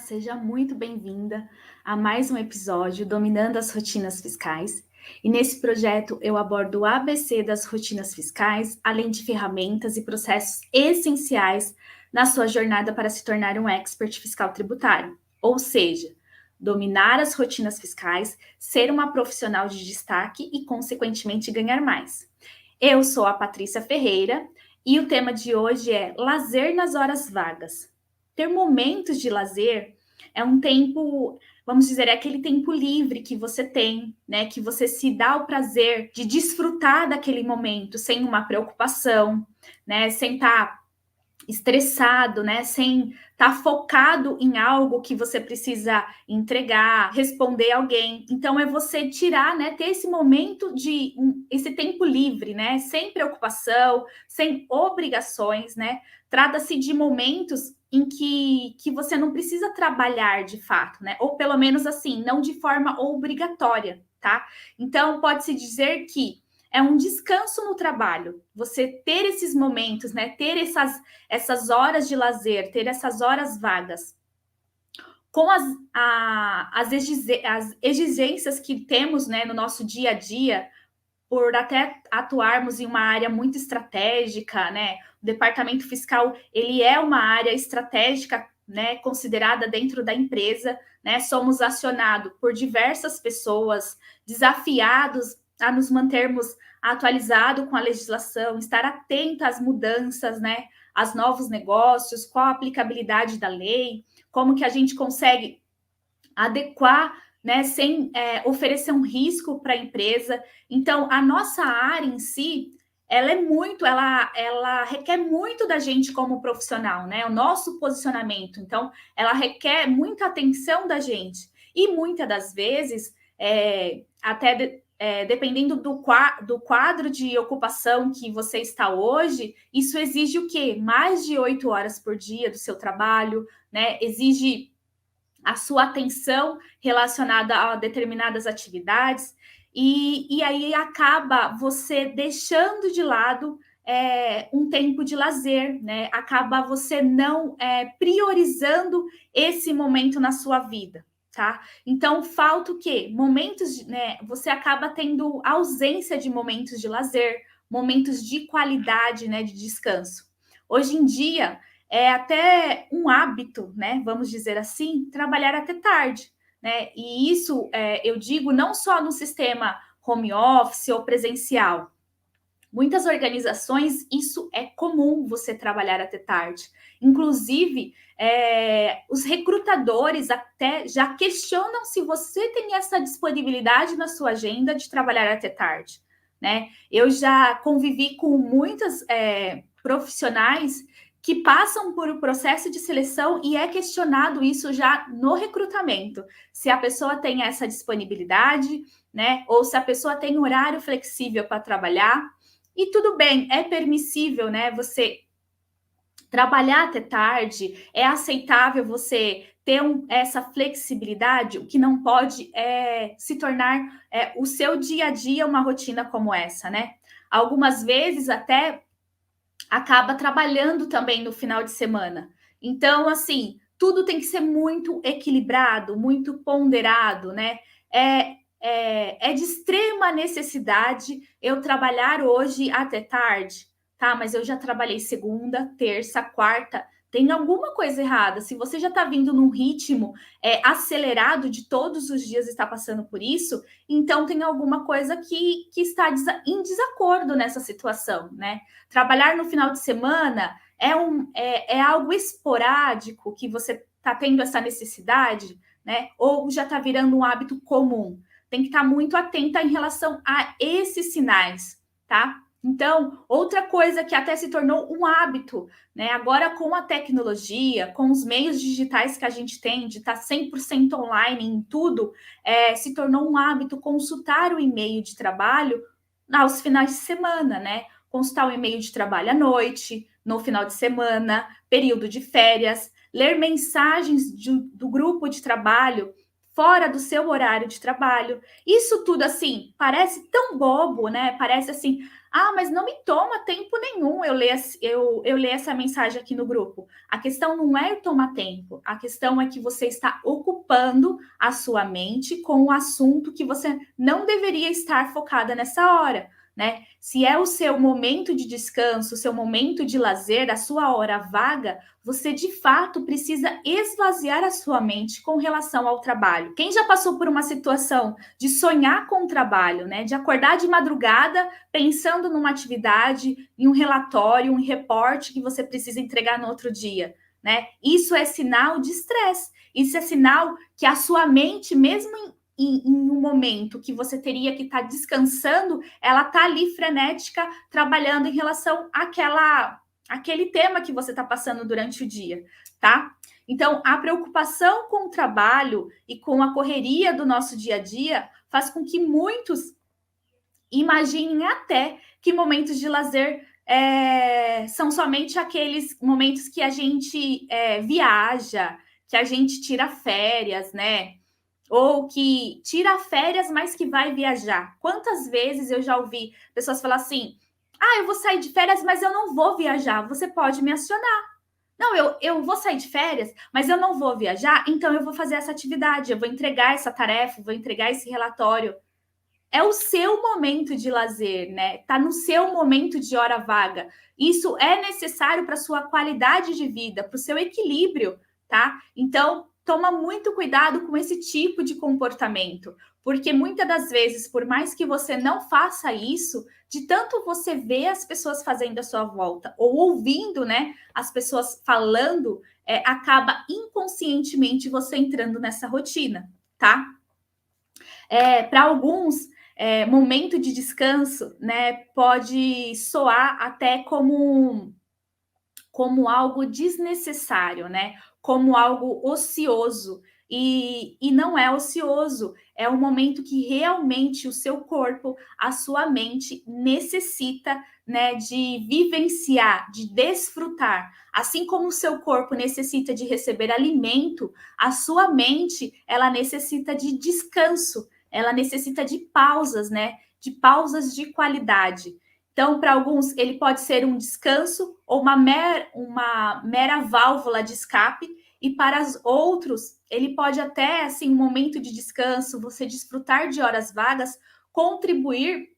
seja muito bem-vinda a mais um episódio Dominando as Rotinas Fiscais. E nesse projeto eu abordo o ABC das rotinas fiscais, além de ferramentas e processos essenciais na sua jornada para se tornar um expert fiscal tributário. Ou seja, dominar as rotinas fiscais, ser uma profissional de destaque e, consequentemente, ganhar mais. Eu sou a Patrícia Ferreira e o tema de hoje é lazer nas horas vagas. Ter momentos de lazer é um tempo, vamos dizer, é aquele tempo livre que você tem, né? Que você se dá o prazer de desfrutar daquele momento sem uma preocupação, né? Sem estar estressado, né? Sem estar focado em algo que você precisa entregar, responder alguém. Então é você tirar, né? Ter esse momento de esse tempo livre, né? Sem preocupação, sem obrigações, né? Trata-se de momentos em que você não precisa trabalhar de fato, né? Ou pelo menos assim, não de forma obrigatória, tá? Então pode-se dizer que é um descanso no trabalho, você ter esses momentos, né? Ter essas horas de lazer, ter essas horas vagas. Com as exigências que temos, né, no nosso dia a dia, por até atuarmos em uma área muito estratégica, né? O departamento fiscal, ele é uma área estratégica, né, considerada dentro da empresa, né? Somos acionados por diversas pessoas, desafiados a nos mantermos atualizados com a legislação, estar atento às mudanças, né? Aos novos negócios, qual a aplicabilidade da lei, como que a gente consegue adequar, né, sem oferecer um risco para a empresa. Então, a nossa área em si, ela requer muito da gente como profissional, né? O nosso posicionamento. Então, ela requer muita atenção da gente. E muitas das vezes, dependendo do quadro de ocupação que você está hoje, isso exige o quê? Mais de 8 horas por dia do seu trabalho, né? Exige a sua atenção relacionada a determinadas atividades, e aí acaba você deixando de lado um tempo de lazer, né? Acaba você não priorizando esse momento na sua vida, tá? Então falta o quê? Momentos, né? Você acaba tendo ausência de momentos de lazer, momentos de qualidade, né? De descanso. Hoje em dia, é até um hábito, né? Vamos dizer assim, trabalhar até tarde, né? E isso eu digo não só no sistema home office ou presencial. Muitas organizações, isso é comum, você trabalhar até tarde. Inclusive, os recrutadores até já questionam se você tem essa disponibilidade na sua agenda de trabalhar até tarde, né? Eu já convivi com muitas profissionais que passam por um processo de seleção e é questionado isso já no recrutamento, se a pessoa tem essa disponibilidade, né? Ou se a pessoa tem horário flexível para trabalhar. E tudo bem, é permissível, né? Você trabalhar até tarde, é aceitável você ter essa flexibilidade. O que não pode se tornar o seu dia a dia uma rotina como essa, né? Algumas vezes até acaba trabalhando também no final de semana. Então, assim, tudo tem que ser muito equilibrado, muito ponderado, né? É de extrema necessidade eu trabalhar hoje até tarde, tá? Mas eu já trabalhei segunda, terça, quarta. Tem alguma coisa errada. Se você já está vindo num ritmo acelerado de todos os dias está passando por isso, então tem alguma coisa que está em desacordo nessa situação, né? Trabalhar no final de semana é algo esporádico que você está tendo essa necessidade, né? Ou já está virando um hábito comum. Tem que estar muito atenta em relação a esses sinais, tá? Então, outra coisa que até se tornou um hábito, né? Agora com a tecnologia, com os meios digitais que a gente tem, de estar 100% online em tudo, se tornou um hábito consultar o e-mail de trabalho aos finais de semana, né? Consultar o e-mail de trabalho à noite, no final de semana, período de férias, ler mensagens do grupo de trabalho fora do seu horário de trabalho. Isso tudo, assim, parece tão bobo, né? Parece assim, ah, mas não me toma tempo nenhum eu ler essa mensagem aqui no grupo. A questão não é tomar tempo, a questão é que você está ocupando a sua mente com um assunto que você não deveria estar focada nessa hora, né? Se é o seu momento de descanso, o seu momento de lazer, a sua hora vaga, você de fato precisa esvaziar a sua mente com relação ao trabalho. Quem já passou por uma situação de sonhar com o trabalho, né? De acordar de madrugada pensando numa atividade, em um relatório, um reporte que você precisa entregar no outro dia, né? Isso é sinal de estresse. Isso é sinal que a sua mente, mesmo em um momento que você teria que estar descansando, ela está ali frenética, trabalhando em relação àquele tema que você está passando durante o dia, tá? Então, a preocupação com o trabalho e com a correria do nosso dia a dia faz com que muitos imaginem até que momentos de lazer são somente aqueles momentos que a gente viaja, que a gente tira férias, né? Ou que tira férias, mas que vai viajar. Quantas vezes eu já ouvi pessoas falar assim: ah, eu vou sair de férias, mas eu não vou viajar. Você pode me acionar. Não, eu vou sair de férias, mas eu não vou viajar, então eu vou fazer essa atividade, eu vou entregar essa tarefa, vou entregar esse relatório. É o seu momento de lazer, né? Tá no seu momento de hora vaga. Isso é necessário para sua qualidade de vida, para o seu equilíbrio, tá? Então, toma muito cuidado com esse tipo de comportamento, porque muitas das vezes, por mais que você não faça isso, de tanto você ver as pessoas fazendo à sua volta ou ouvindo, né, as pessoas falando, acaba inconscientemente você entrando nessa rotina, tá? Para alguns, momento de descanso, né, pode soar até como algo desnecessário, né? Como algo ocioso. E não é ocioso, é um momento que realmente o seu corpo, a sua mente necessita, né, de vivenciar, de desfrutar. Assim como o seu corpo necessita de receber alimento, a sua mente, ela necessita de descanso, ela necessita de pausas, né? De pausas de qualidade. Então, para alguns, ele pode ser um descanso ou uma mera válvula de escape, e para os outros, ele pode até, assim, um momento de descanso, você desfrutar de horas vagas, contribuir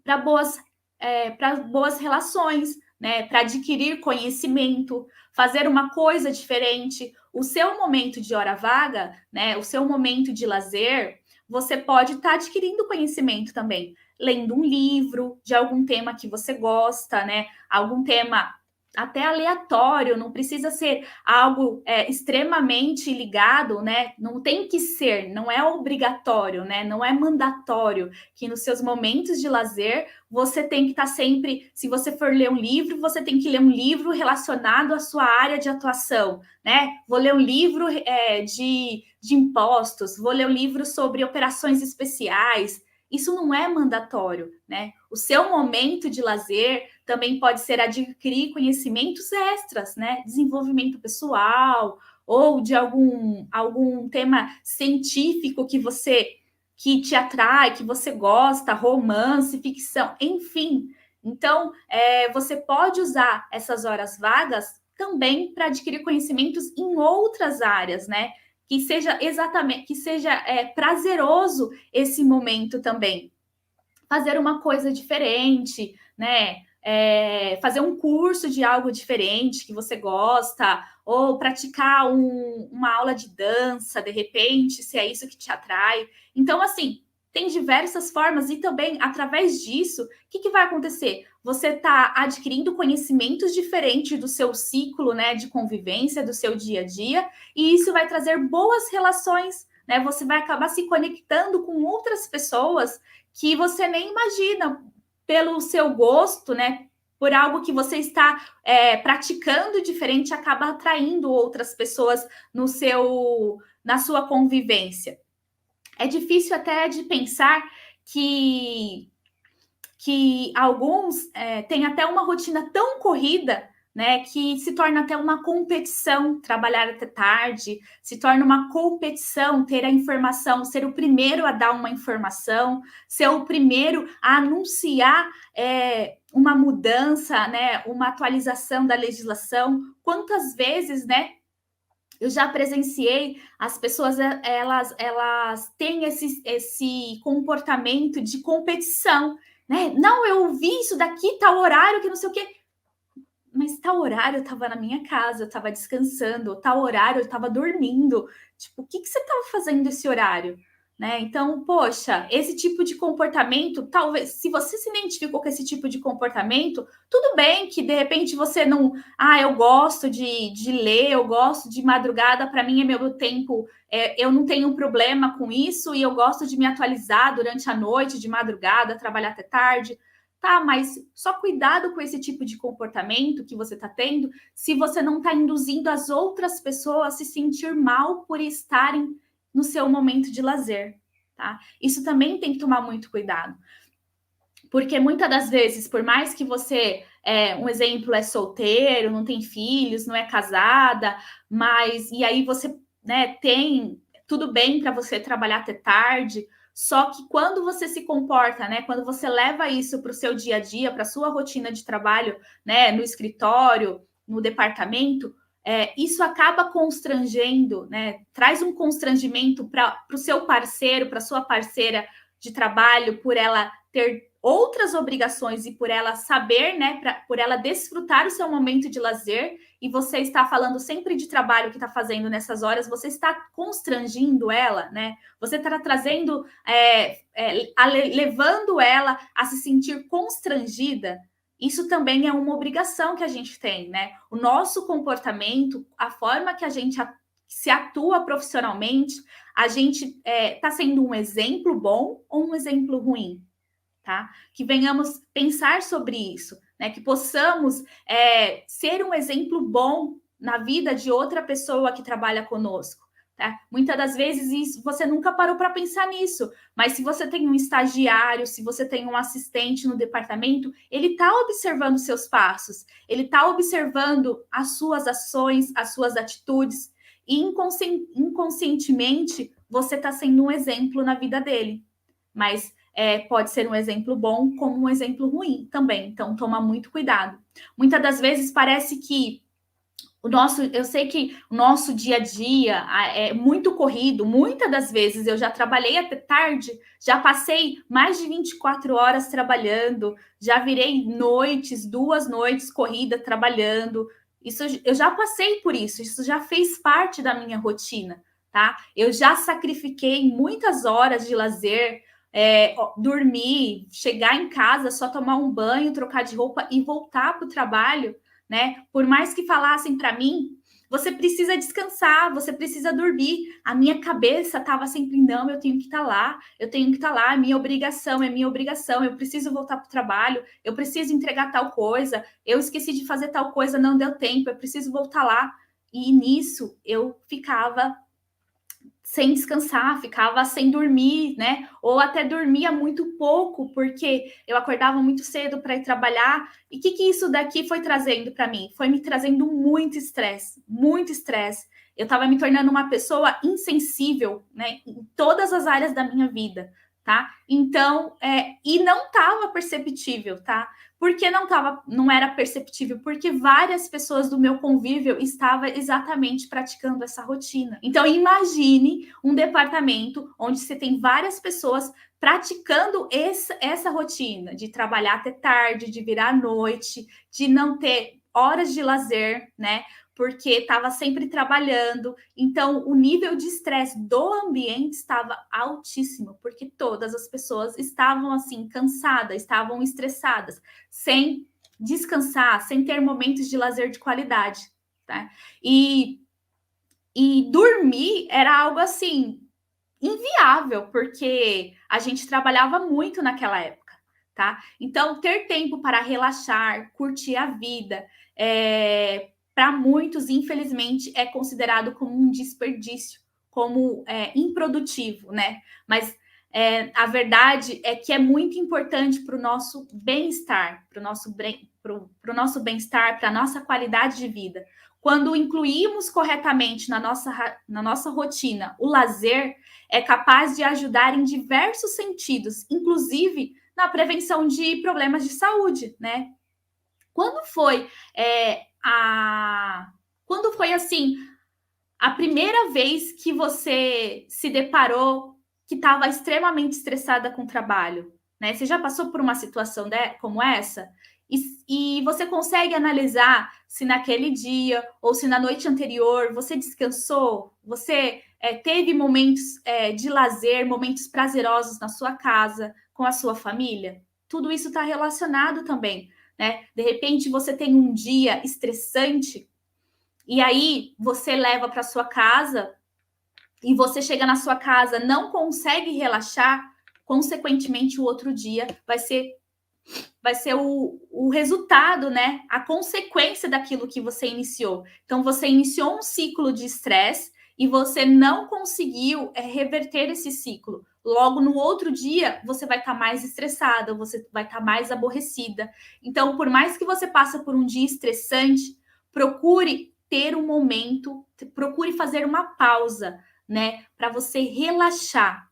para boas relações, né? Para adquirir conhecimento, fazer uma coisa diferente. O seu momento de hora vaga, né? O seu momento de lazer, você pode estar adquirindo conhecimento também, lendo um livro de algum tema que você gosta, né? Algum tema até aleatório, não precisa ser algo extremamente ligado, né? Não tem que ser, não é obrigatório, né? Não é mandatório que nos seus momentos de lazer você tem que estar sempre, se você for ler um livro, você tem que ler um livro relacionado à sua área de atuação, né? Vou ler um livro de impostos, vou ler um livro sobre operações especiais. Isso não é mandatório, né? O seu momento de lazer também pode ser adquirir conhecimentos extras, né? Desenvolvimento pessoal ou de algum tema científico que te atrai, que você gosta, romance, ficção, enfim. Então, você pode usar essas horas vagas também para adquirir conhecimentos em outras áreas, né? Que seja prazeroso esse momento também. Fazer uma coisa diferente, né? Fazer um curso de algo diferente que você gosta, ou praticar uma aula de dança, de repente, se é isso que te atrai. Então, assim, tem diversas formas e também, através disso, o que vai acontecer? Você está adquirindo conhecimentos diferentes do seu ciclo, né, de convivência, do seu dia a dia, e isso vai trazer boas relações, né? Você vai acabar se conectando com outras pessoas que você nem imagina pelo seu gosto, né? Por algo que você está praticando diferente, acaba atraindo outras pessoas na sua convivência. É difícil até de pensar que alguns têm até uma rotina tão corrida, né, que se torna até uma competição trabalhar até tarde, se torna uma competição ter a informação, ser o primeiro a dar uma informação, ser o primeiro a anunciar uma mudança, né, uma atualização da legislação. Quantas vezes, né, eu já presenciei as pessoas, elas têm esse comportamento de competição, né? Não, eu vi isso daqui, tal horário, que não sei o quê. Mas tal horário eu estava na minha casa, eu estava descansando, tal horário eu estava dormindo. Tipo, o que você estava fazendo esse horário? Né? Então, poxa, esse tipo de comportamento, talvez, se você se identificou com esse tipo de comportamento, tudo bem que de repente você não. Ah, eu gosto de ler, eu gosto de madrugada, para mim é meu tempo, eu não tenho problema com isso e eu gosto de me atualizar durante a noite, de madrugada, trabalhar até tarde. Tá, mas só cuidado com esse tipo de comportamento que você está tendo, se você não está induzindo as outras pessoas a se sentir mal por estarem no seu momento de lazer, tá? Isso também tem que tomar muito cuidado. Porque muitas das vezes, por mais que você, um exemplo, é solteiro, não tem filhos, não é casada, mas e aí você, né, tem tudo bem para você trabalhar até tarde, só que quando você se comporta, né, quando você leva isso para o seu dia a dia, para a sua rotina de trabalho, né, no escritório, no departamento, isso acaba constrangendo, né, traz um constrangimento para o seu parceiro, para sua parceira de trabalho, por ela ter outras obrigações e por ela saber, né, por ela desfrutar o seu momento de lazer, e você está falando sempre de trabalho que está fazendo nessas horas, você está constrangindo ela, né? Você está trazendo, levando ela a se sentir constrangida. Isso também é uma obrigação que a gente tem, né? O nosso comportamento, a forma que a gente se atua profissionalmente, a gente está sendo um exemplo bom ou um exemplo ruim? Tá? Que venhamos pensar sobre isso, né? Que possamos ser um exemplo bom na vida de outra pessoa que trabalha conosco. Tá? Muitas das vezes isso, você nunca parou para pensar nisso, mas se você tem um estagiário, se você tem um assistente no departamento, ele está observando seus passos, ele está observando as suas ações, as suas atitudes, e inconscientemente você está sendo um exemplo na vida dele. Mas pode ser um exemplo bom como um exemplo ruim também. Então, toma muito cuidado. Muitas das vezes parece que eu sei que o nosso dia a dia é muito corrido. Muitas das vezes eu já trabalhei até tarde, já passei mais de 24 horas trabalhando, já virei noites, 2 noites corrida trabalhando. Isso eu já passei por isso já fez parte da minha rotina, tá? Eu já sacrifiquei muitas horas de lazer, dormir, chegar em casa, só tomar um banho, trocar de roupa e voltar para o trabalho, né? Por mais que falassem para mim, você precisa descansar, você precisa dormir. A minha cabeça estava sempre, não, eu tenho que estar lá, eu tenho que estar lá, é minha obrigação, eu preciso voltar para o trabalho, eu preciso entregar tal coisa, eu esqueci de fazer tal coisa, não deu tempo, eu preciso voltar lá. E nisso eu ficava sem descansar, ficava sem dormir, né? Ou até dormia muito pouco, porque eu acordava muito cedo para ir trabalhar. E o que isso daqui foi trazendo para mim? Foi me trazendo muito estresse, muito estresse. Eu estava me tornando uma pessoa insensível, né? Em todas as áreas da minha vida, tá? Então, e não estava perceptível, tá? Por que não era perceptível? Porque várias pessoas do meu convívio estavam exatamente praticando essa rotina. Então, imagine um departamento onde você tem várias pessoas praticando essa rotina de trabalhar até tarde, de virar à noite, de não ter horas de lazer, né? Porque estava sempre trabalhando. Então, o nível de estresse do ambiente estava altíssimo, porque todas as pessoas estavam assim cansadas, estavam estressadas, sem descansar, sem ter momentos de lazer de qualidade, tá? E dormir era algo assim inviável, porque a gente trabalhava muito naquela época, tá? Então, ter tempo para relaxar, curtir a vida, para muitos, infelizmente, é considerado como um desperdício, como improdutivo, né? Mas a verdade é que é muito importante para o nosso bem-estar, para o nosso o nosso bem-estar, para a nossa qualidade de vida. Quando incluímos corretamente na nossa rotina o lazer, é capaz de ajudar em diversos sentidos, inclusive na prevenção de problemas de saúde, né? Quando foi quando foi assim a primeira vez que você se deparou que estava extremamente estressada com o trabalho, né? Você já passou por uma situação como essa? E você consegue analisar se naquele dia ou se na noite anterior você descansou, você teve momentos de lazer, momentos prazerosos na sua casa, com a sua família? Tudo isso está relacionado também, né? De repente você tem um dia estressante e aí você leva para sua casa e você chega na sua casa, não consegue relaxar, consequentemente o outro dia vai ser o resultado, né? A consequência daquilo que você iniciou. Então você iniciou um ciclo de estresse e você não conseguiu reverter esse ciclo. Logo no outro dia, você vai estar mais estressada, você vai estar mais aborrecida. Então, por mais que você passe por um dia estressante, procure ter um momento, procure fazer uma pausa, né, para você relaxar,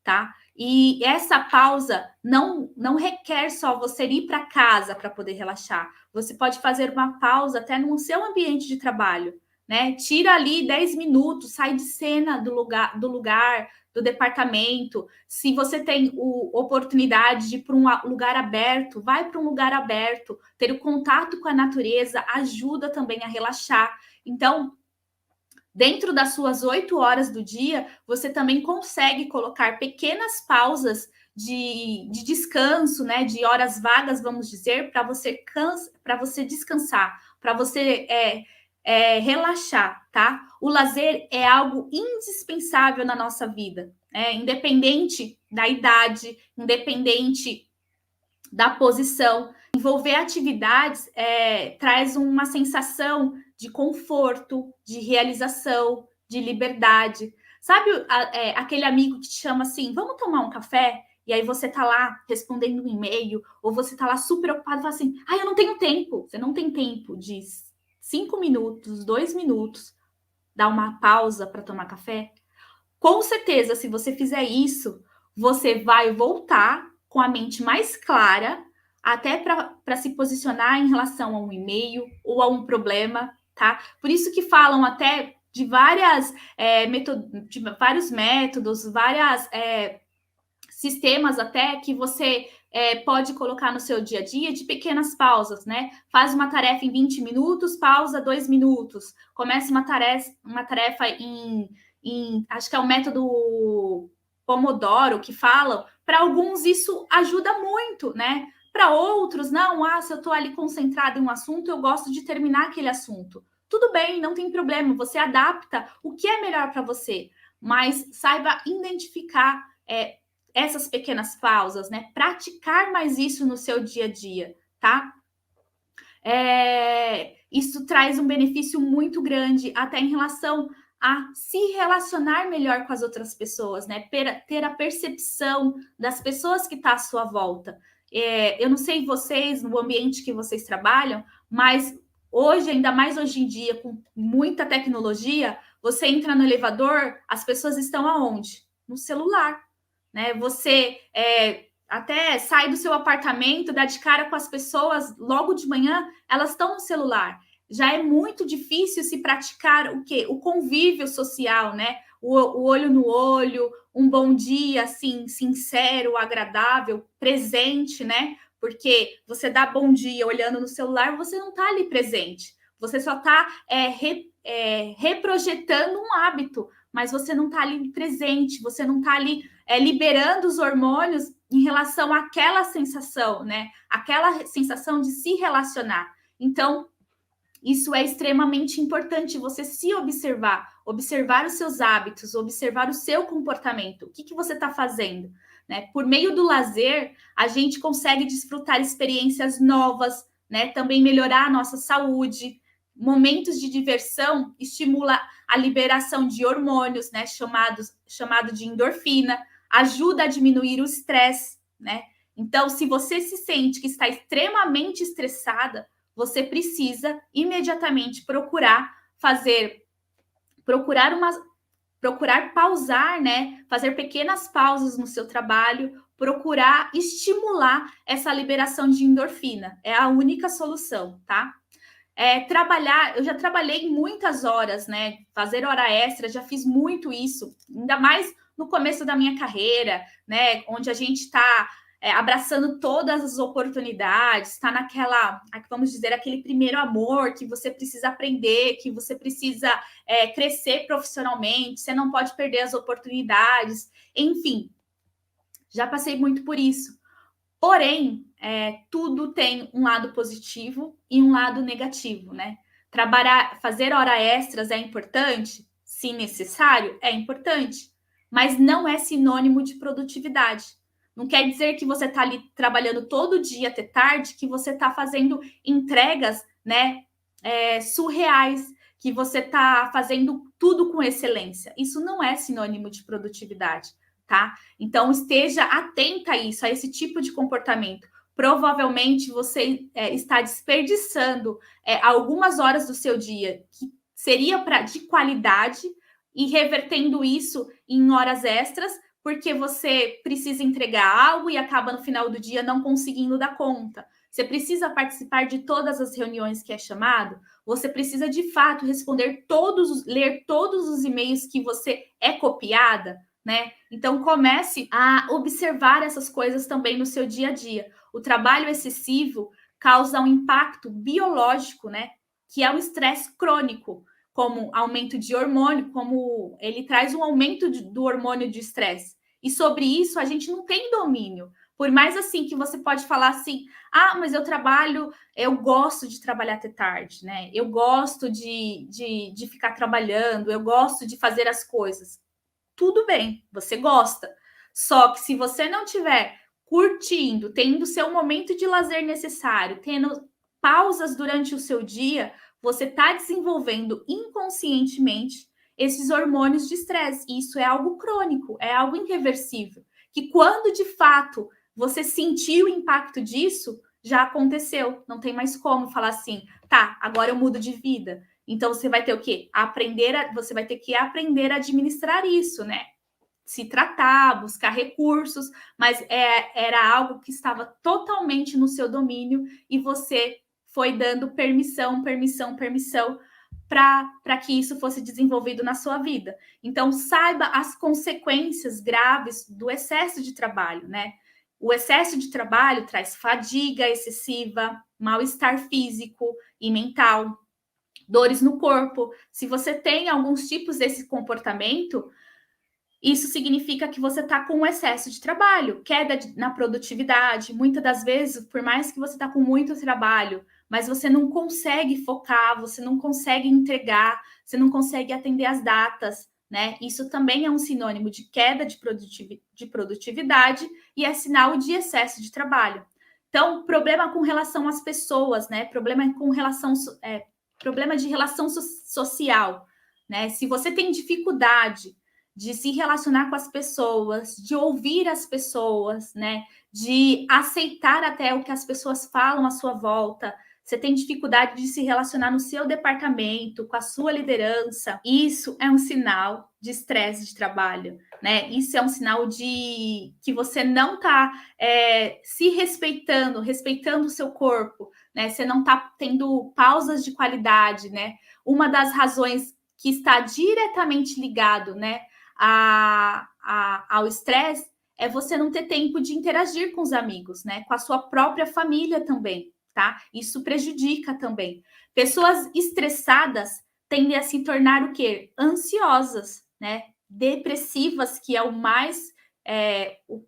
tá? E essa pausa não requer só você ir para casa para poder relaxar. Você pode fazer uma pausa até no seu ambiente de trabalho, né? Tira ali 10 minutos, sai de cena do departamento. Se você tem oportunidade de ir para um lugar aberto, vai para um lugar aberto. Ter o contato com a natureza ajuda também a relaxar. Então, dentro das suas 8 horas do dia, você também consegue colocar pequenas pausas de descanso, né? De horas vagas, vamos dizer, para você descansar, para você relaxar, tá? O lazer é algo indispensável na nossa vida, independente da idade, independente da posição. Envolver atividades traz uma sensação de conforto, de realização, de liberdade. Sabe aquele amigo que te chama assim, vamos tomar um café? E aí você tá lá respondendo um e-mail, ou você tá lá super ocupado e fala assim, eu não tenho tempo. Você não tem tempo de 5 minutos, 2 minutos, dar uma pausa para tomar café? Com certeza, se você fizer isso, você vai voltar com a mente mais clara, até para se posicionar em relação a um e-mail ou a um problema, tá? Por isso que falam até de vários métodos, sistemas até que você pode colocar no seu dia a dia de pequenas pausas, né? Faz uma tarefa em 20 minutos, pausa 2 minutos. Começa uma tarefa acho que é o método Pomodoro que falam. Para alguns isso ajuda muito, né? Para outros, não, se eu estou ali concentrada em um assunto, eu gosto de terminar aquele assunto. Tudo bem, não tem problema, você adapta o que é melhor para você, mas saiba identificar essas pequenas pausas, né? Praticar mais isso no seu dia a dia, tá? Isso traz um benefício muito grande, até em relação a se relacionar melhor com as outras pessoas, né? Ter a percepção das pessoas que estão à sua volta. Eu não sei vocês, no ambiente que vocês trabalham, mas hoje, ainda mais hoje em dia, com muita tecnologia, você entra no elevador, as pessoas estão aonde? No celular, né? Você até sai do seu apartamento, dá de cara com as pessoas logo de manhã, elas estão no celular. Já é muito difícil se praticar o quê? O convívio social, né? O olho no olho, um bom dia, assim, sincero, agradável, presente, né? Porque você dá bom dia olhando no celular, você não está ali presente. Você só está reprojetando um hábito, mas você não está ali presente, você não está ali liberando os hormônios em relação àquela sensação, né? Aquela sensação de se relacionar. Então, isso é extremamente importante, você se observar os seus hábitos, observar o seu comportamento. O que você está fazendo? Né? Por meio do lazer, a gente consegue desfrutar experiências novas, né? Também melhorar a nossa saúde. Momentos de diversão estimula a liberação de hormônios, né? Chamado de endorfina, ajuda a diminuir o estresse, né? Então, se você se sente que está extremamente estressada, você precisa imediatamente procurar uma procurar pausar, né? Fazer pequenas pausas no seu trabalho, procurar estimular essa liberação de endorfina. É a única solução, tá? Trabalhar, eu já trabalhei muitas horas, né? Fazer hora extra, já fiz muito isso, ainda mais no começo da minha carreira, né? Onde a gente está abraçando todas as oportunidades, está naquela, vamos dizer, aquele primeiro amor que você precisa aprender, que você precisa crescer profissionalmente, você não pode perder as oportunidades, enfim, já passei muito por isso. Porém, tudo tem um lado positivo e um lado negativo, né? Fazer hora extras é importante? Se necessário, é importante, mas não é sinônimo de produtividade. Não quer dizer que você está ali trabalhando todo dia até tarde, que você está fazendo entregas, né, surreais, que você está fazendo tudo com excelência. Isso não é sinônimo de produtividade, tá? Então, esteja atenta a isso, a esse tipo de comportamento. Provavelmente você está desperdiçando algumas horas do seu dia que seria de qualidade e revertendo isso em horas extras, porque você precisa entregar algo e acaba no final do dia não conseguindo dar conta. Você precisa participar de todas as reuniões que é chamado, você precisa de fato ler todos os e-mails que você é copiada, né? Então comece a observar essas coisas também no seu dia a dia. O trabalho excessivo causa um impacto biológico, né? Que é o estresse crônico, como aumento de hormônio, como ele traz um aumento do hormônio de estresse. E sobre isso a gente não tem domínio. Por mais assim que você pode falar assim, mas eu gosto de trabalhar até tarde, né? Eu gosto de ficar trabalhando, eu gosto de fazer as coisas. Tudo bem, você gosta. Só que se você não tiver curtindo, tendo seu momento de lazer necessário, tendo pausas durante o seu dia, você está desenvolvendo inconscientemente esses hormônios de estresse. E isso é algo crônico, é algo irreversível. Que quando de fato você sentiu o impacto disso, já aconteceu. Não tem mais como falar assim, tá, agora eu mudo de vida. Então você vai ter o quê? Você vai ter que aprender a administrar isso, né? Se tratar, buscar recursos, mas era algo que estava totalmente no seu domínio e você foi dando permissão para que isso fosse desenvolvido na sua vida. Então, saiba as consequências graves do excesso de trabalho, né? O excesso de trabalho traz fadiga excessiva, mal-estar físico e mental, dores no corpo. Se você tem alguns tipos desse comportamento, isso significa que você está com excesso de trabalho, queda na produtividade. Muitas das vezes, por mais que você está com muito trabalho, mas você não consegue focar, você não consegue entregar, você não consegue atender as datas, né? Isso também é um sinônimo de queda de produtividade e é sinal de excesso de trabalho. Então, problema com relação às pessoas, né? Problema de relação social, né? Se você tem dificuldade de se relacionar com as pessoas, de ouvir as pessoas, né? De aceitar até o que as pessoas falam à sua volta. Você tem dificuldade de se relacionar no seu departamento, com a sua liderança. Isso é um sinal de estresse de trabalho, né? Isso é um sinal de que você não está se respeitando o seu corpo, né? Você não está tendo pausas de qualidade, né? Uma das razões que está diretamente ligado, né, ao estresse é você não ter tempo de interagir com os amigos, né? Com a sua própria família também, tá? Isso prejudica também. Pessoas estressadas tendem a se tornar o quê? Ansiosas, né? Depressivas, que é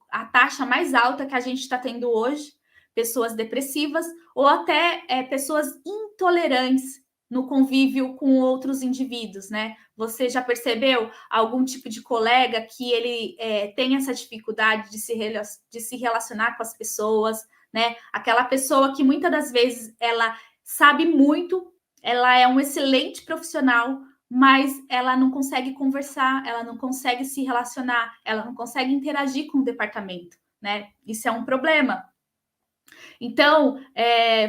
a taxa mais alta que a gente está tendo hoje. Pessoas depressivas ou até pessoas intolerantes no convívio com outros indivíduos, né? Você já percebeu algum tipo de colega que ele tem essa dificuldade de se relacionar com as pessoas, né? Aquela pessoa que muitas das vezes ela sabe muito, ela é um excelente profissional, mas ela não consegue conversar, ela não consegue se relacionar, ela não consegue interagir com o departamento, né? Isso é um problema. Então,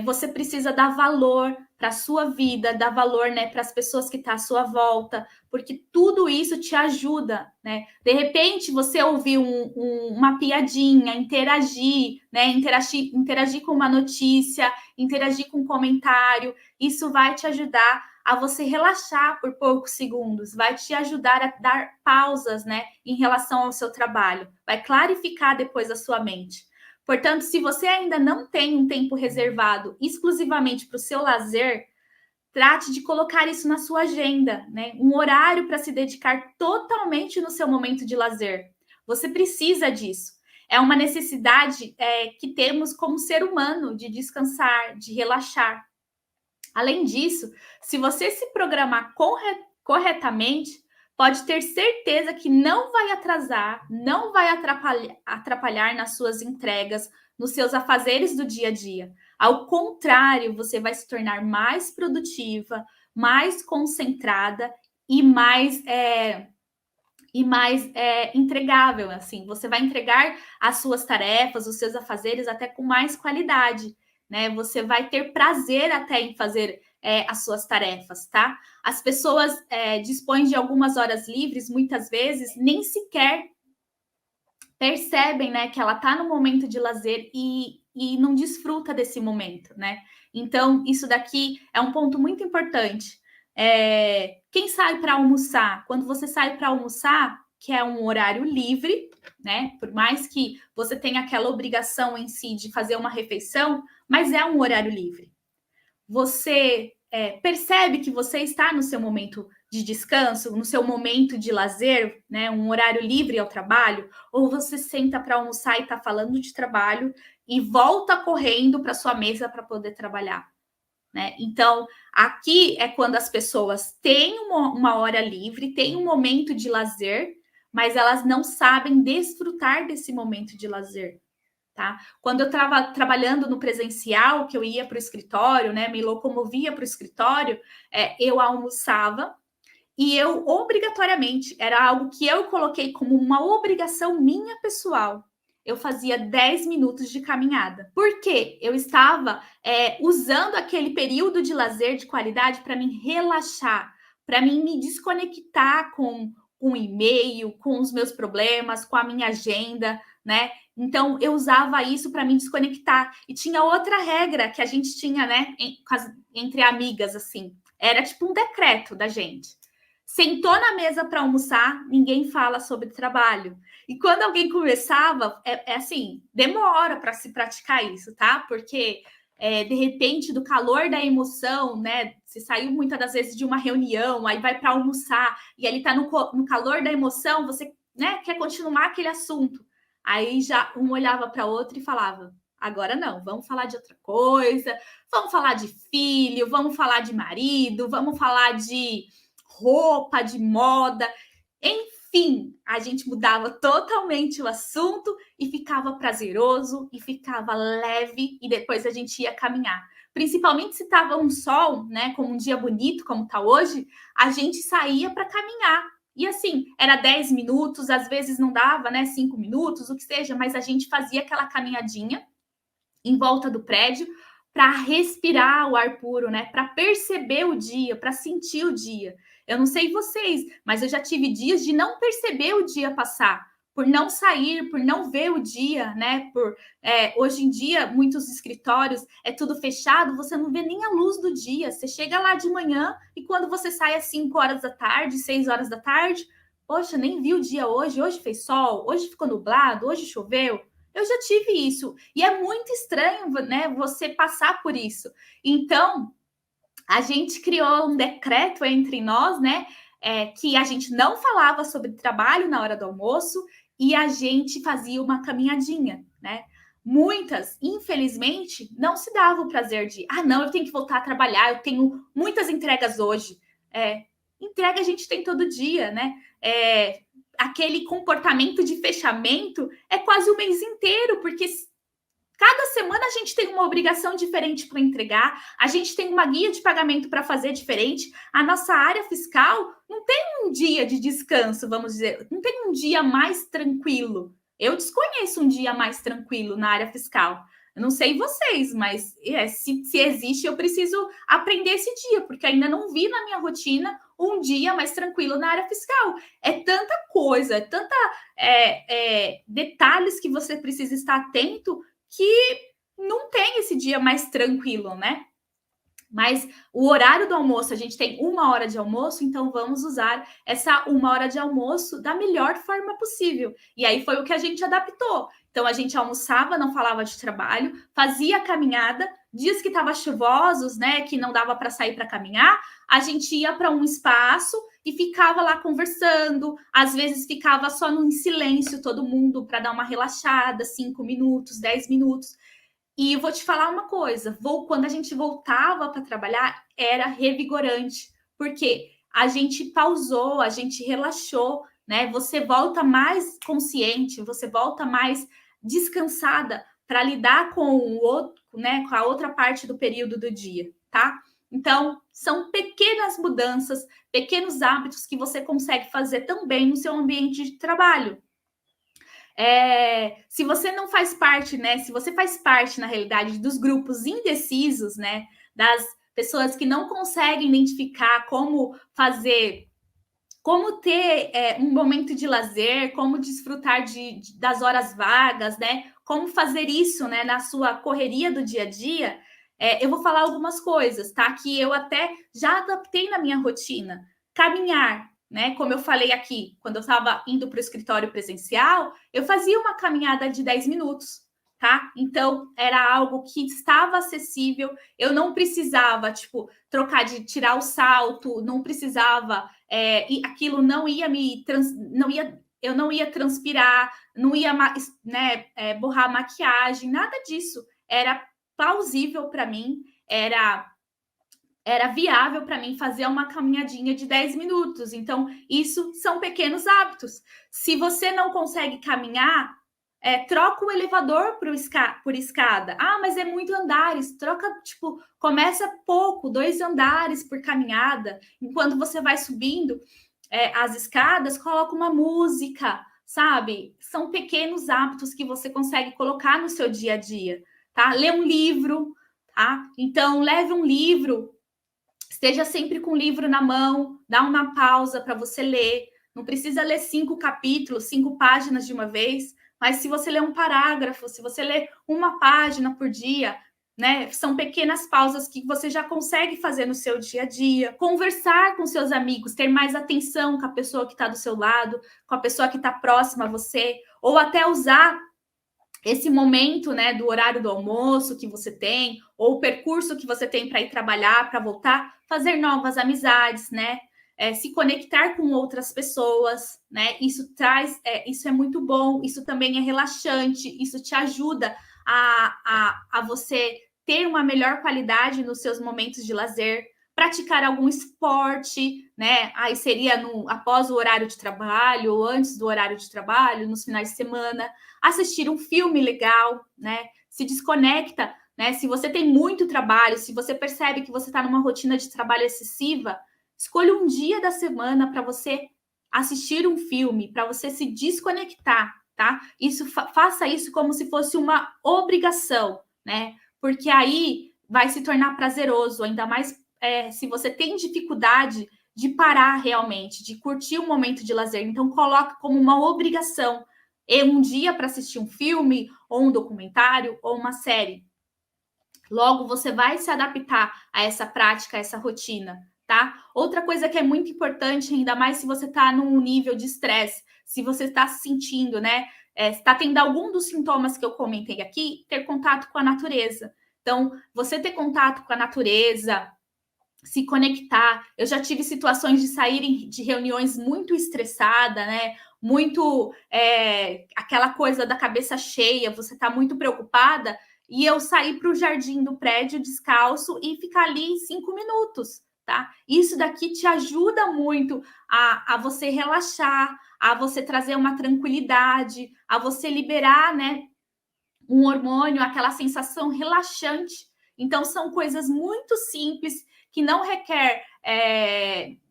você precisa dar valor para a sua vida, dar valor, né, para as pessoas que estão à sua volta, porque tudo isso te ajuda, né? De repente, você ouvir uma piadinha, interagir, né? Interagir com uma notícia, interagir com um comentário, isso vai te ajudar a você relaxar por poucos segundos, vai te ajudar a dar pausas, né, em relação ao seu trabalho, vai clarificar depois a sua mente. Portanto, se você ainda não tem um tempo reservado exclusivamente para o seu lazer, trate de colocar isso na sua agenda, né? Um horário para se dedicar totalmente no seu momento de lazer. Você precisa disso. É uma necessidade que temos como ser humano de descansar, de relaxar. Além disso, se você se programar corretamente, pode ter certeza que não vai atrasar, não vai atrapalhar nas suas entregas, nos seus afazeres do dia a dia. Ao contrário, você vai se tornar mais produtiva, mais concentrada e mais entregável. Assim, você vai entregar as suas tarefas, os seus afazeres até com mais qualidade, né? Você vai ter prazer até em fazer as suas tarefas, tá? As pessoas dispõem de algumas horas livres, muitas vezes nem sequer percebem, né, que ela está no momento de lazer e não desfruta desse momento, né? Então, isso daqui é um ponto muito importante. Quem sai para almoçar? Quando você sai para almoçar, que é um horário livre, né? Por mais que você tenha aquela obrigação em si de fazer uma refeição, mas é um horário livre. Você percebe que você está no seu momento de descanso, no seu momento de lazer, né, um horário livre ao trabalho, ou você senta para almoçar e está falando de trabalho e volta correndo para sua mesa para poder trabalhar, né? Então, aqui é quando as pessoas têm uma hora livre, têm um momento de lazer, mas elas não sabem desfrutar desse momento de lazer. Tá? Quando eu estava trabalhando no presencial, que eu ia para o escritório, né, me locomovia para o escritório, eu almoçava e eu, obrigatoriamente, era algo que eu coloquei como uma obrigação minha pessoal. Eu fazia 10 minutos de caminhada. Por quê? Eu estava usando aquele período de lazer de qualidade para me relaxar, para mim me desconectar com o e-mail, com os meus problemas, com a minha agenda, né? Então, eu usava isso para me desconectar. E tinha outra regra que a gente tinha, né, entre amigas, assim. Era tipo um decreto da gente. Sentou na mesa para almoçar, ninguém fala sobre trabalho. E quando alguém começava, assim, demora para se praticar isso, tá? Porque, de repente, do calor da emoção, né? Você saiu muitas das vezes de uma reunião, aí vai para almoçar, e ali tá no calor da emoção, você, né, quer continuar aquele assunto. Aí já um olhava para outro e falava: agora não, vamos falar de outra coisa, vamos falar de filho, vamos falar de marido, vamos falar de roupa, de moda. Enfim, a gente mudava totalmente o assunto e ficava prazeroso e ficava leve e depois a gente ia caminhar. Principalmente se estava um sol, né, como um dia bonito como está hoje, a gente saía para caminhar. E assim, era 10 minutos, às vezes não dava, né, 5 minutos, o que seja, mas a gente fazia aquela caminhadinha em volta do prédio para respirar o ar puro, né, para perceber o dia, para sentir o dia. Eu não sei vocês, mas eu já tive dias de não perceber o dia passar, por não sair, por não ver o dia, né? Hoje em dia, muitos escritórios é tudo fechado, você não vê nem a luz do dia. Você chega lá de manhã e quando você sai às 5 horas da tarde, 6 horas da tarde, poxa, nem vi o dia hoje, hoje fez sol, hoje ficou nublado, hoje choveu. Eu já tive isso. E é muito estranho, né, você passar por isso. Então, a gente criou um decreto entre nós, né? Que a gente não falava sobre trabalho na hora do almoço e a gente fazia uma caminhadinha, né? Muitas, infelizmente, não se dava o prazer de, não, eu tenho que voltar a trabalhar, eu tenho muitas entregas hoje. Entrega a gente tem todo dia, né? Aquele comportamento de fechamento é quase o mês inteiro, porque cada semana a gente tem uma obrigação diferente para entregar, a gente tem uma guia de pagamento para fazer diferente. A nossa área fiscal não tem um dia de descanso, vamos dizer, não tem um dia mais tranquilo, Eu desconheço um dia mais tranquilo na área fiscal. Eu não sei vocês, mas se existe, eu preciso aprender esse dia, porque ainda não vi na minha rotina um dia mais tranquilo na área fiscal. É tanta coisa, é tanta detalhes que você precisa estar atento que não tem esse dia mais tranquilo, né? Mas o horário do almoço, a gente tem 1 hora de almoço, então vamos usar essa 1 hora de almoço da melhor forma possível. E aí foi o que a gente adaptou. Então a gente almoçava, não falava de trabalho, fazia caminhada. Dias que estava chuvosos, né, que não dava para sair para caminhar, a gente ia para um espaço e ficava lá conversando. Às vezes ficava só em silêncio todo mundo para dar uma relaxada, 5 minutos, 10 minutos. E eu vou te falar uma coisa: quando a gente voltava para trabalhar, era revigorante, porque a gente pausou, a gente relaxou, né? Você volta mais consciente, você volta mais descansada para lidar com o outro, né? Com a outra parte do período do dia, tá? Então, são pequenas mudanças, pequenos hábitos que você consegue fazer também no seu ambiente de trabalho. Se você não faz parte, né? Se você faz parte, na realidade, dos grupos indecisos, né? Das pessoas que não conseguem identificar como fazer, como ter um momento de lazer, como desfrutar das horas vagas, né? Como fazer isso, né? Na sua correria do dia a dia. Eu vou falar algumas coisas, tá? Que eu até já adaptei na minha rotina. Caminhar, né? Como eu falei aqui, quando eu estava indo para o escritório presencial, eu fazia uma caminhada de 10 minutos, tá? Então, era algo que estava acessível, eu não precisava, tipo, tirar o salto, não precisava, e aquilo não ia eu não ia transpirar, não ia, né, borrar maquiagem, nada disso. Era plausível para mim, era viável para mim fazer uma caminhadinha de 10 minutos. Então, isso são pequenos hábitos. Se você não consegue caminhar, troca o elevador por escada. Ah, mas é muito andares. Troca, tipo, começa pouco, 2 andares por caminhada. Enquanto você vai subindo as escadas, coloca uma música, sabe? São pequenos hábitos que você consegue colocar no seu dia a dia, tá? Lê um livro, tá? Então, leve um livro. Esteja sempre com o livro na mão, dá uma pausa para você ler. Não precisa ler 5 capítulos, 5 páginas de uma vez, mas se você ler um parágrafo, se você ler uma página por dia, né? São pequenas pausas que você já consegue fazer no seu dia a dia. Conversar com seus amigos, ter mais atenção com a pessoa que está do seu lado, com a pessoa que está próxima a você, ou até usar esse momento, né, do horário do almoço que você tem, ou o percurso que você tem para ir trabalhar, para voltar, fazer novas amizades, né? Se conectar com outras pessoas, né? Isso é muito bom, isso também é relaxante, isso te ajuda a você ter uma melhor qualidade nos seus momentos de lazer, praticar algum esporte, né? Aí seria após o horário de trabalho, ou antes do horário de trabalho, nos finais de semana, assistir um filme legal, né? Se desconecta, né? Se você tem muito trabalho, se você percebe que você está numa rotina de trabalho excessiva, escolha um dia da semana para você assistir um filme, para você se desconectar, tá? Faça isso como se fosse uma obrigação, né? Porque aí vai se tornar prazeroso, ainda mais se você tem dificuldade de parar realmente, de curtir um momento de lazer. Então, coloque como uma obrigação um dia para assistir um filme, ou um documentário, ou uma série. Logo, você vai se adaptar a essa prática, a essa rotina, tá? Outra coisa que é muito importante, ainda mais se você está num nível de estresse, se você está se sentindo, né? Está tendo algum dos sintomas que eu comentei aqui, ter contato com a natureza. Então, você ter contato com a natureza, se conectar. Eu já tive situações de sair de reuniões muito estressada, né? Muito aquela coisa da cabeça cheia, você está muito preocupada, e eu sair para o jardim do prédio descalço e ficar ali 5 minutos, tá? Isso daqui te ajuda muito a você relaxar, a você trazer uma tranquilidade, a você liberar, né, um hormônio, aquela sensação relaxante. Então, são coisas muito simples que não requer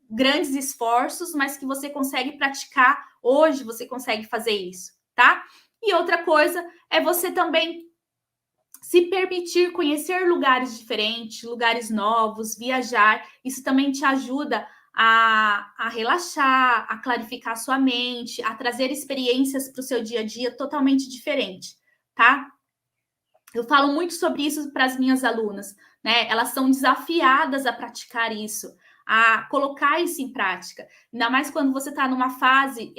grandes esforços, mas que você consegue praticar hoje, você consegue fazer isso, tá? E outra coisa é você também se permitir conhecer lugares diferentes, lugares novos, viajar. Isso também te ajuda a relaxar, a clarificar a sua mente, a trazer experiências para o seu dia a dia totalmente diferente, tá? Eu falo muito sobre isso para as minhas alunas, né? Elas são desafiadas a praticar isso, a colocar isso em prática. Ainda mais quando você está numa fase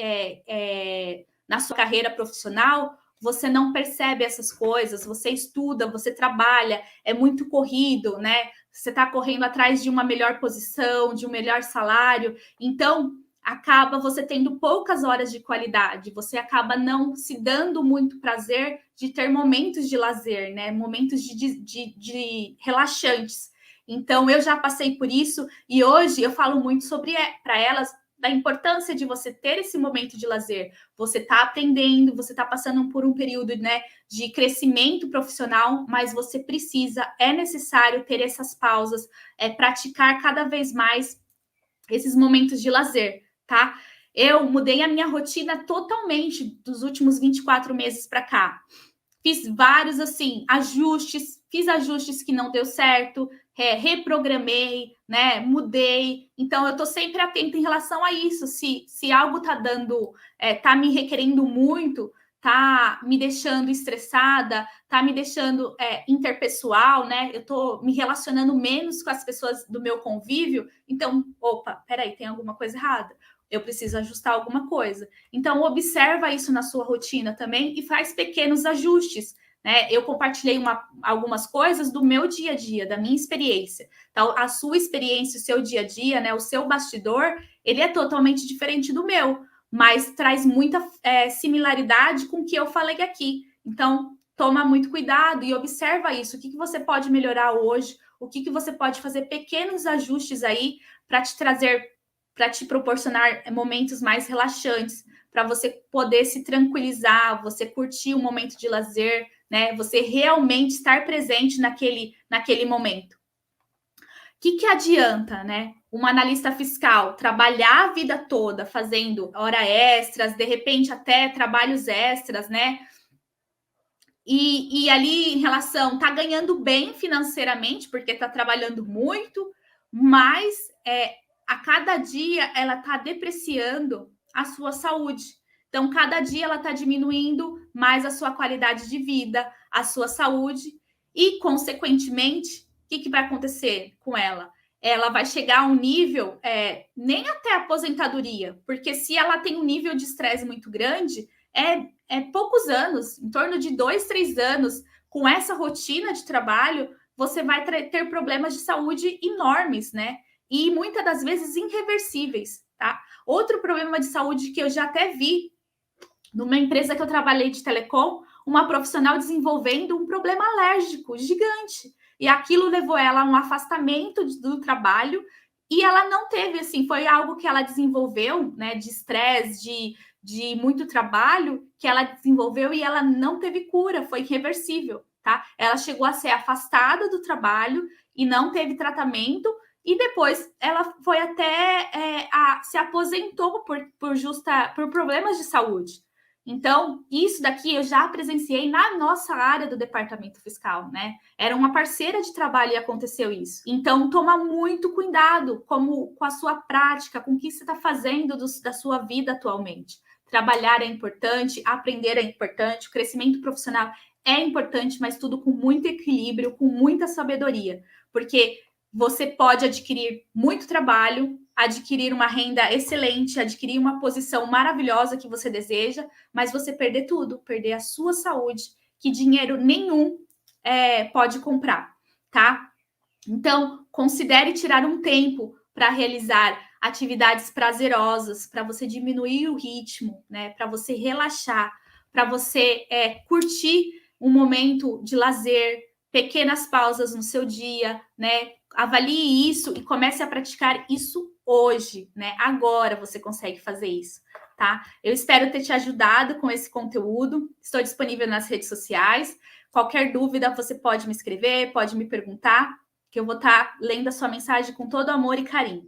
na sua carreira profissional, você não percebe essas coisas, você estuda, você trabalha, é muito corrido, né? Você está correndo atrás de uma melhor posição, de um melhor salário. Então, acaba você tendo poucas horas de qualidade, você acaba não se dando muito prazer de ter momentos de lazer, né? Momentos de relaxantes. Então, eu já passei por isso e hoje eu falo muito sobre para elas da importância de você ter esse momento de lazer. Você está aprendendo, você está passando por um período, né, de crescimento profissional, mas você precisa, é necessário ter essas pausas, praticar cada vez mais esses momentos de lazer, tá? Eu mudei a minha rotina totalmente dos últimos 24 meses para cá. Fiz vários, assim, ajustes, fiz ajustes que não deu certo, reprogramei, né? Mudei. Então, eu tô sempre atenta em relação a isso. Se algo tá dando, tá me requerendo muito, tá me deixando estressada, tá me deixando interpessoal, né? Eu tô me relacionando menos com as pessoas do meu convívio. Então, opa, peraí, tem alguma coisa errada. Eu preciso ajustar alguma coisa. Então, observa isso na sua rotina também e faz pequenos ajustes. Né? Eu compartilhei algumas coisas do meu dia a dia, da minha experiência. Então, a sua experiência, o seu dia a dia, né, o seu bastidor, ele é totalmente diferente do meu, mas traz muita similaridade com o que eu falei aqui. Então, toma muito cuidado e observa isso. O que você pode melhorar hoje? O que você pode fazer pequenos ajustes aí para te trazer, para te proporcionar momentos mais relaxantes, para você poder se tranquilizar, você curtir o momento de lazer, né? Você realmente estar presente naquele momento. O que adianta, né? Uma analista fiscal trabalhar a vida toda fazendo hora extras, de repente até trabalhos extras, né? E ali em relação, tá ganhando bem financeiramente, porque tá trabalhando muito, mas a cada dia ela tá depreciando a sua saúde. Então, cada dia ela está diminuindo mais a sua qualidade de vida, a sua saúde, e, consequentemente, o que vai acontecer com ela? Ela vai chegar a um nível, nem até aposentadoria, porque se ela tem um nível de estresse muito grande, poucos anos, em torno de 2, 3 anos, com essa rotina de trabalho, você vai ter problemas de saúde enormes, né? E muitas das vezes irreversíveis, tá? Outro problema de saúde que eu já até vi numa empresa que eu trabalhei de telecom, uma profissional desenvolvendo um problema alérgico gigante. E aquilo levou ela a um afastamento do trabalho e ela não teve, assim, foi algo que ela desenvolveu, né, de estresse, de muito trabalho, que ela desenvolveu e ela não teve cura, foi irreversível, tá? Ela chegou a ser afastada do trabalho e não teve tratamento, e depois ela foi até se aposentou por problemas de saúde. Então, isso daqui eu já presenciei na nossa área do departamento fiscal, né? Era uma parceira de trabalho e aconteceu isso. Então, toma muito cuidado com a sua prática, com o que você está fazendo da sua vida atualmente. Trabalhar é importante, aprender é importante, o crescimento profissional é importante, mas tudo com muito equilíbrio, com muita sabedoria, porque você pode adquirir muito trabalho, adquirir uma renda excelente, adquirir uma posição maravilhosa que você deseja, mas você perder tudo, perder a sua saúde, que dinheiro nenhum pode comprar, tá? Então, considere tirar um tempo para realizar atividades prazerosas, para você diminuir o ritmo, né? Para você relaxar, para você curtir um momento de lazer, pequenas pausas no seu dia, né? Avalie isso e comece a praticar isso hoje, né? Agora você consegue fazer isso, tá? Eu espero ter te ajudado com esse conteúdo. Estou disponível nas redes sociais. Qualquer dúvida, você pode me escrever, pode me perguntar, que eu vou estar lendo a sua mensagem com todo amor e carinho.